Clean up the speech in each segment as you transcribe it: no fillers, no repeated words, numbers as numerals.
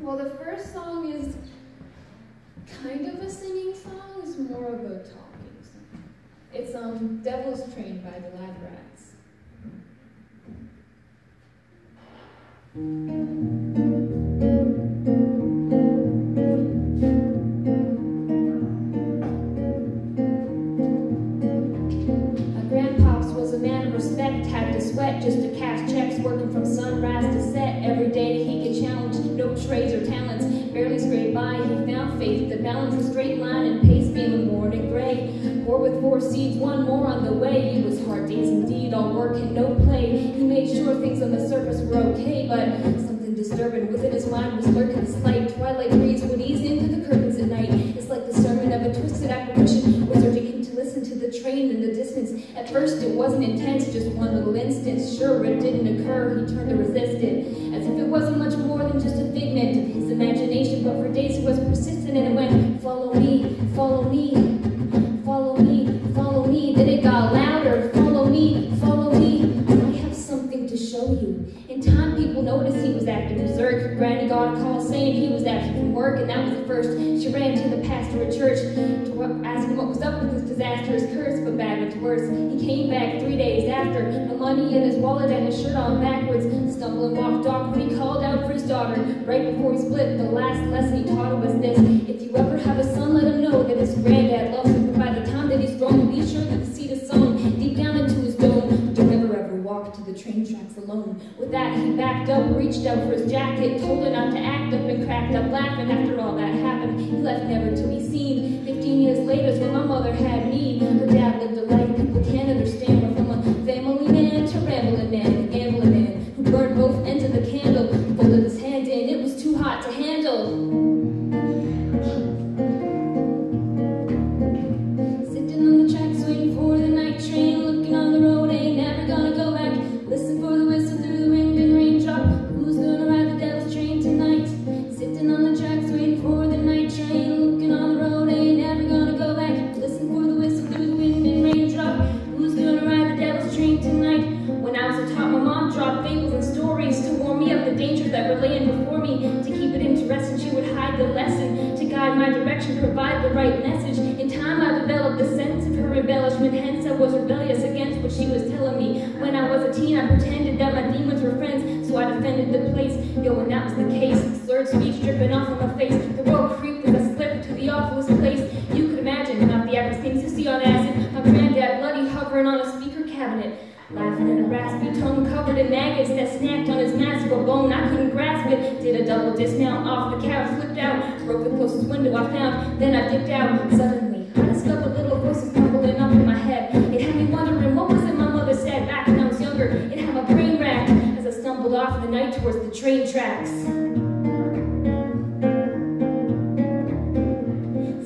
Well, the first song is kind of a singing song, it's more of a talking song. It's Devil's Train by the Lab Rats. My grandpops was a man of respect, had to sweat just to cash checks, working from sunrise to set. Every day he could challenge no trades or talents, barely scraped by. He found faith to balance a straight line and pace, being born in gray. War with 4 seeds, 1 more on the way. It was hard days indeed, all work and no play. He made sure things on the surface were okay, but something disturbing within his mind was lurking. Slight twilight breeze would ease into the curtains at night. It's like the sermon of a twisted apparition was urging him to listen to the train in the distance. At first it wasn't intense, just one little instance. Sure, it didn't occur, he turned to resist it, as if it wasn't much more than just a figment of his imagination. But for days he was persistent, and it went, follow me, follow me, follow me, follow me. Then it got louder, follow me, follow me. I have something to show you. In time people noticed he was acting berserk. Granny got a call saying he was absent from work, and that was the first. She ran to the pastor at church to ask him what was up with his disastrous curse, but bad went worse. He came back 3 days after, no money in his wallet and his shirt on backwards. Stumbling walked awkward, he called out for his daughter. Right before he split, the last lesson he taught her was this: if you ever have a son, let him know that his granddad loves him. But by the time that he's grown, be sure that the seed is sown deep down into his dome. Don't ever walk to the train tracks alone. With that, he backed up, reached out for his jacket, told her not to act up, and cracked up laughing. After all that happened, he left never to be seen. 15 years later is when my mother had me. Her dad lived a life people can't understand. We're from a family man to rambling man, gambling man, who burned both ends of the candle, folded his hand in, it was too hot to handle. Sitting on the tracks waiting for the night train, looking on the road, ain't never gonna go back. Listen for the whistle through the wind and raindrop. Who's gonna ride the devil's train tonight? Sitting on the tracks waiting for the night train, looking on the road, ain't never gonna go back. Listen for the whistle through the wind and raindrop. Who's gonna ride the devil's train tonight? When I was a tot, my mom dropped fables and stories to warn me of the dangers that were laying before me. To keep it interesting, she would hide the lesson, to guide my direction, provide the right message. In time I developed a sense of her embellishment, hence I was rebellious against what she was telling me. When I was a teen, I pretended that my demons were friends, so I defended the place. Yo, when that was the case, slurred speech dripping off of my face, the world creeped as I slipped to the awfulest place you could imagine. Not the average things you see on acid. My granddad bloody hovering on a speaker cabinet, laughing in a raspy tongue covered in maggots that snapped on his mask of a bone. I couldn't grasp it. Did a double dismount off the couch, flipped out, broke the closest window I found. Then I dipped out. Suddenly, I discovered little voices mumbling up in my head. It had me wondering what was it my mother said back when I was younger. It had my brain racked as I stumbled off in the night towards the train tracks.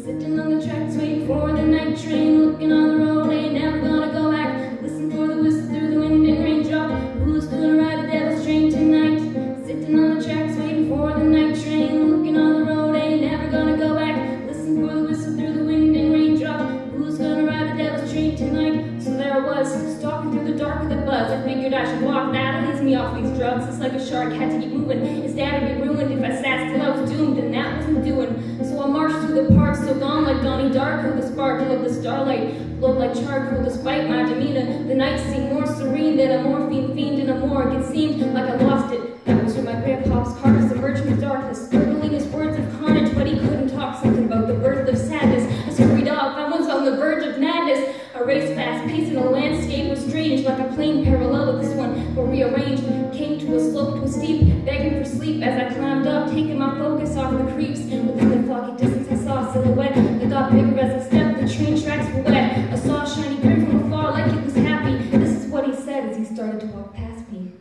Sitting on the tracks waiting for the night train, looking on the road, ain't never gonna go back. Listen for the whistle through the wind and raindrop. Who's gonna ride the devil's train tonight? Sitting on the tracks waiting for the night train, looking on the road, ain't never gonna go back. Listen for the whistle through the wind and raindrop. Who's gonna ride the devil's train tonight? So there I was, stalking through the dark of the buzz. I figured I should walk, that leads me off these drugs. It's like a shark, had to keep moving. Instead I'd be ruined if I sat still, I was doomed, and that wasn't doing. So I marched through the park, still gone like Donnie Darko, the sparkle of the starlight glowed like charcoal. Despite my demeanor, the night seemed more serene than a morphine fiend in a morgue. It seemed like I lost it. That was when my grandpa's carcass emerged from the darkness, gurgling his words of carnage, but he couldn't talk. Something about the birth of sadness. I scurried off, I was on the verge of madness. I raced fast, pacing a landscape was strange, like a plane parallel with this one, but rearranged. Came to a slope, to a steep, begging for sleep as I climbed up, taking my focus off the creeps. Within the foggy distance I saw a silhouette that got bigger as I stepped. The train tracks were wet. I saw a shiny grin from afar like it was happy. This is what he said as he started to walk past me.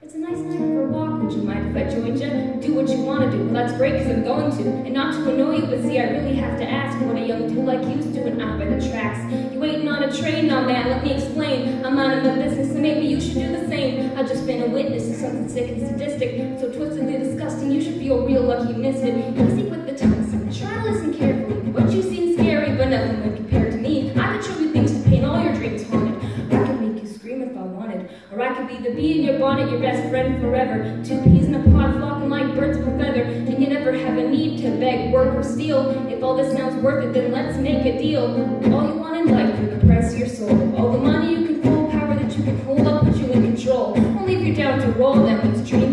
It's a nice night for a walk, would you mind if I joined you? Do what you want to do, well that's great because I'm going to. And not to annoy you, but see I really have to ask what a young dude like you's doing out by the tracks. You waiting on a train now, man, let me explain. I'm minding my business and maybe you should do the same. I've just been a witness to something sick and sadistic, so twistedly disgusting, you should feel real lucky you missed it. Easy with the tongue, son, try to listen carefully. What you seem scary, but nothing when compared to me. I could show you things to paint all your dreams haunted. I could make you scream if I wanted. Or I could be the bee in your bonnet, your best friend forever. Two peas in a pod flocking like birds of a feather. And you power of steel. If all this sounds worth it, then let's make a deal. All you want in life for the price of your soul. All the money you can hold, power that you can hold, I'll put you in control. Only if you're down to roll, that means dream